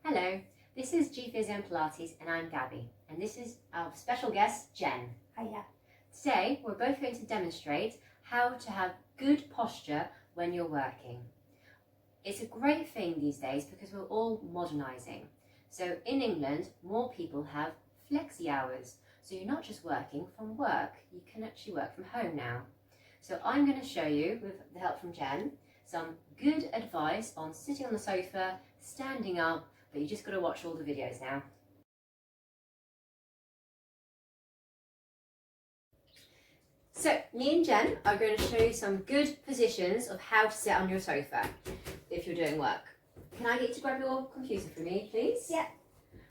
Hello, this is gphysiopilates and I'm Gabby, and this is our special guest Jen. Hiya. Today we're both going to demonstrate how to have good posture when you're working. It's a great thing these days because we're all modernising. So in England, more people have flexi hours. So you're not just working from work, you can actually work from home now. So I'm going to show you, with the help from Jen, some good advice on sitting on the sofa, standing up, but you just got to watch all the videos now. So me and Jen are going to show you some good positions of how to sit on your sofa if you're doing work. Can I get you to grab your computer for me, please? Yeah.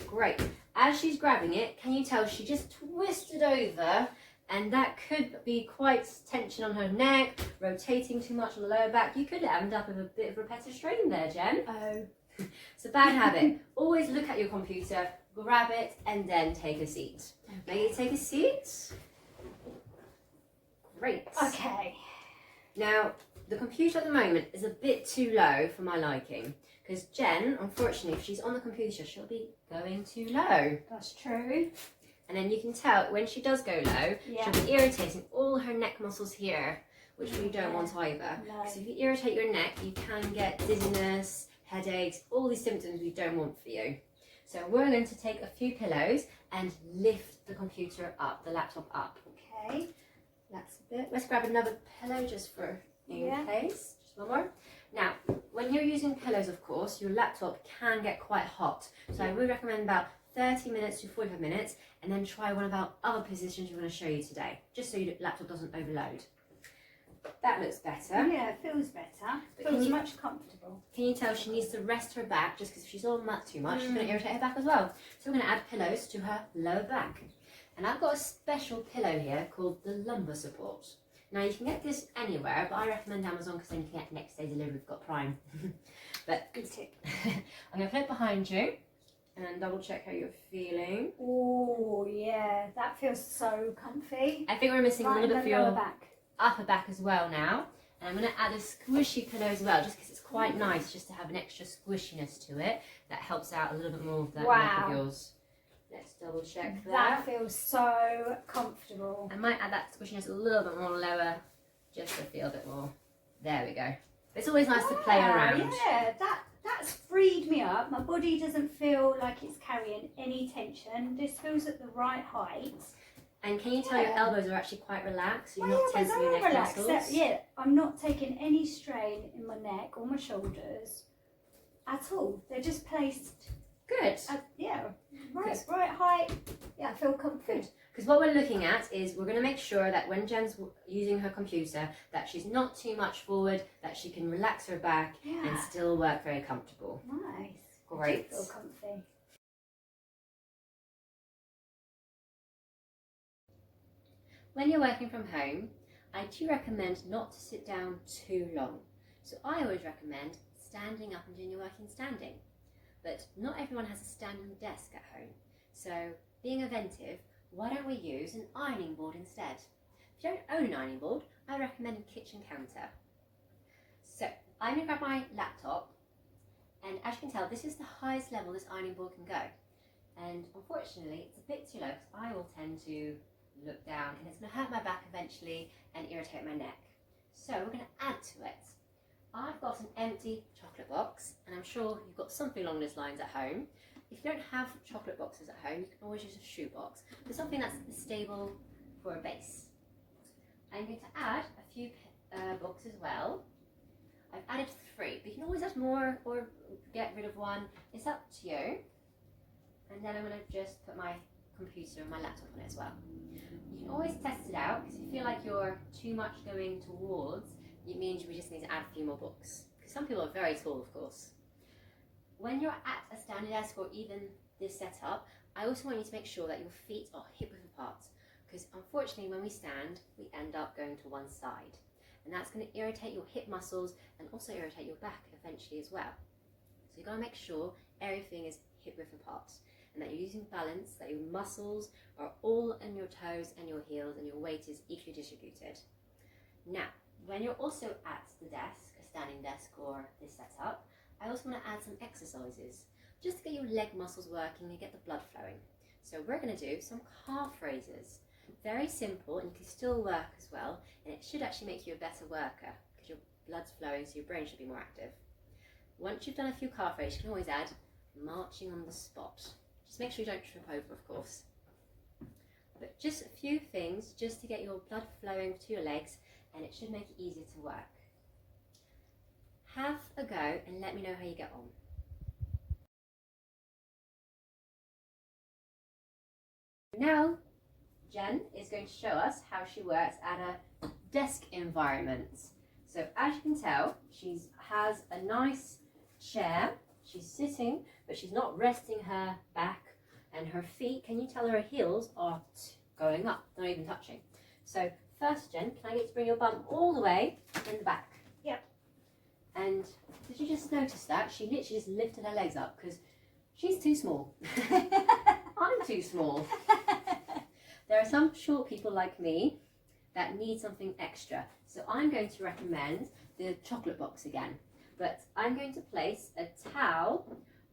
Great. As she's grabbing it, can you tell she just twisted over, and that could be quite tension on her neck, rotating too much on the lower back. You could end up with a bit of repetitive strain there, Jen. Oh. It's a bad habit. Always look at your computer, grab it, and then take a seat. May you take a seat? Great. Okay. Now, the computer at the moment is a bit too low for my liking, because Jen, unfortunately, if she's on the computer, she'll be going too low. That's true. And then you can tell when she does go low, Yeah. she'll be irritating all her neck muscles here, which we don't want either. No. So if you irritate your neck, you can get dizziness, headaches, all these symptoms we don't want for you. So we're going to take a few pillows and lift the computer up, the laptop up. Okay. That's a bit. Let's grab another pillow just for in case. Just one more. Now, when you're using pillows, of course, your laptop can get quite hot. So I would recommend about 30 minutes to 45 minutes, and then try one of our other positions we're going to show you today, just so your laptop doesn't overload. That looks better. Yeah, it feels better. But Feels much comfortable. Can you tell she needs to rest her back, just because if she's on mat too much, she's going to irritate her back as well. So we're going to add pillows to her lower back. And I've got a special pillow here called the lumbar support. Now you can get this anywhere, but I recommend Amazon because then you can get next day delivery. We've got Prime. But Good tip. I'm going to put it behind you and double check how you're feeling. Oh yeah, that feels so comfy. I think we're missing a little bit for lower your back. upper back as well now. And I'm going to add a squishy pillow as well, just because it's quite nice just to have an extra squishiness to it. That helps out a little bit more of that neck of yours. Let's double check that. That feels so comfortable. I might add that squishiness a little bit more lower, just to feel a bit more. There we go. It's always nice to play around. Yeah, that's freed me up. My body doesn't feel like it's carrying any tension. This feels at the right height. And can you tell your elbows are actually quite relaxed? You're My not elbows tensing your are neck relaxed. muscles? Yeah, I'm not taking any strain in my neck or my shoulders at all. They're just placed, Good. right height. Yeah, I feel comfy. Good. Because what we're looking at is we're going to make sure that when Jen's using her computer, that she's not too much forward, that she can relax her back and still work very comfortable. Nice. Great. I do feel comfy. When you're working from home, I do recommend not to sit down too long. So I always recommend standing up and doing your working standing. But not everyone has a standing desk at home. So being inventive, why don't we use an ironing board instead? If you don't own an ironing board, I recommend a kitchen counter. So I'm going to grab my laptop, and as you can tell, this is the highest level this ironing board can go. And unfortunately, it's a bit too low because I will tend to look down and it's going to hurt my back eventually and irritate my neck. So we're going to add to it. I've got an empty chocolate box, and I'm sure you've got something along those lines at home. If you don't have chocolate boxes at home, you can always use a shoe box, but something that's stable for a base. I'm going to add a few books as well. I've added 3, but you can always add more or get rid of one. It's up to you. And then I'm going to just put my computer and my laptop on it as well. You can always test it out, because if you feel like you're too much going towards, it means we just need to add a few more books. Because some people are very tall, of course. When you're at a standing desk or even this setup, I also want you to make sure that your feet are hip width apart. Because unfortunately, when we stand, we end up going to one side. And that's going to irritate your hip muscles and also irritate your back eventually as well. So you've got to make sure everything is hip width apart, and that you're using balance, that your muscles are all on your toes and your heels, and your weight is equally distributed. Now, when you're also at the desk, a standing desk or this setup, I also want to add some exercises. just to get your leg muscles working and get the blood flowing. So we're going to do some calf raises. Very simple, and you can still work as well, and it should actually make you a better worker because your blood's flowing, so your brain should be more active. Once you've done a few calf raises, you can always add marching on the spot. Just make sure you don't trip over, of course. But just a few things just to get your blood flowing to your legs, and it should make it easier to work. Have a go and let me know how you get on. Now, Jen is going to show us how she works at a desk environment. So as you can tell, she has a nice chair. She's sitting, but she's not resting her back and her feet. Can you tell her heels are going up, they're not even touching? So first, Jen, can I get you to bring your bum all the way in the back? Yep. And did you just notice that? She literally just lifted her legs up because she's too small. I'm too small. There are some short people like me that need something extra. So I'm going to recommend the chocolate box again. But I'm going to place a towel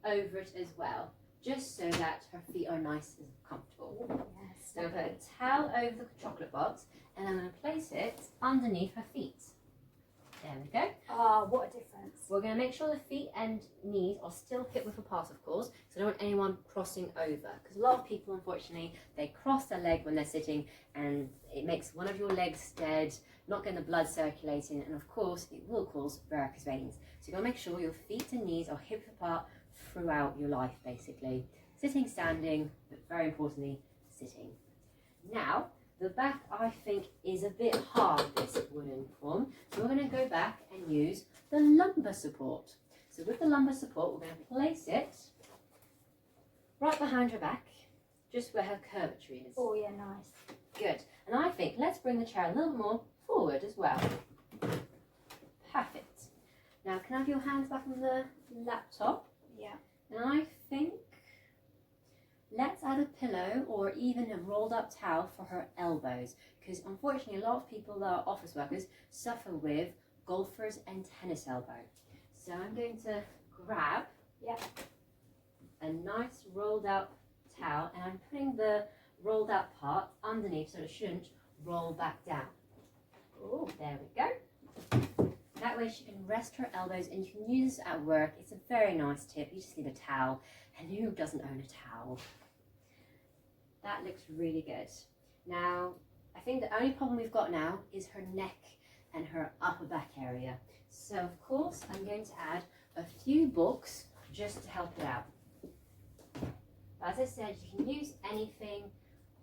over it as well, just so that her feet are nice and comfortable. Yes, so I'm going to put a towel over the chocolate box and I'm going to place it underneath her feet. There we go. Oh, what a difference. We're going to make sure the feet and knees are still hip width apart, of course, so I don't want anyone crossing over. Because a lot of people, unfortunately, they cross their leg when they're sitting and it makes one of your legs dead, not getting the blood circulating, and of course, it will cause varicose veins. So you've got to make sure your feet and knees are hip width apart throughout your life, basically. Sitting, standing, but very importantly, sitting. Now, the back, I think, is a bit hard, this wooden form. So we're going to go back and use the lumbar support. So with the lumbar support, we're going to place it right behind her back, just where her curvature is. Oh, yeah, nice. Good. And I think let's bring the chair a little more forward as well. Perfect. Now, can I have your hands back on the laptop? Yeah. And I think let's add a pillow or even a rolled up towel for her elbows, because unfortunately a lot of people that are office workers suffer with golfers and tennis elbow. So I'm going to grab a nice rolled up towel and I'm putting the rolled up part underneath so it shouldn't roll back down. Oh, there we go. That way she can rest her elbows, and you can use this at work. It's a very nice tip. You just need a towel, and who doesn't own a towel? That looks really good. Now, I think the only problem we've got now is her neck and her upper back area. So, of course, I'm going to add a few books just to help it out. As I said, you can use anything,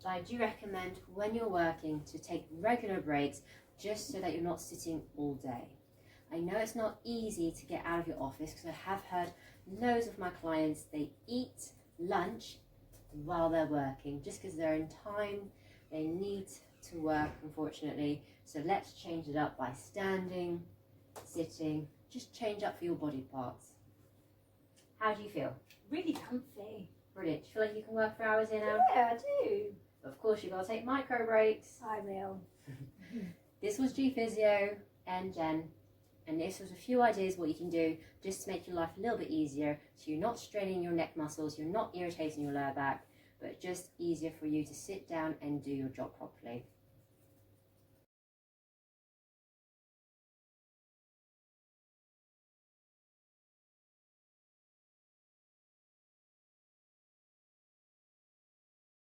but I do recommend when you're working to take regular breaks just so that you're not sitting all day. I know it's not easy to get out of your office because I have heard loads of my clients, they eat lunch while they're working just because they're in time, they need to work, unfortunately. So let's change it up by standing, sitting, just change up for your body parts. How do you feel? Really comfy. Brilliant. Do you feel like you can work for hours here now? Yeah, I do. Of course, you've got to take micro breaks. I will. This was G-Physio and Jen, and this was a few ideas what you can do just to make your life a little bit easier, so you're not straining your neck muscles, you're not irritating your lower back, but just easier for you to sit down and do your job properly.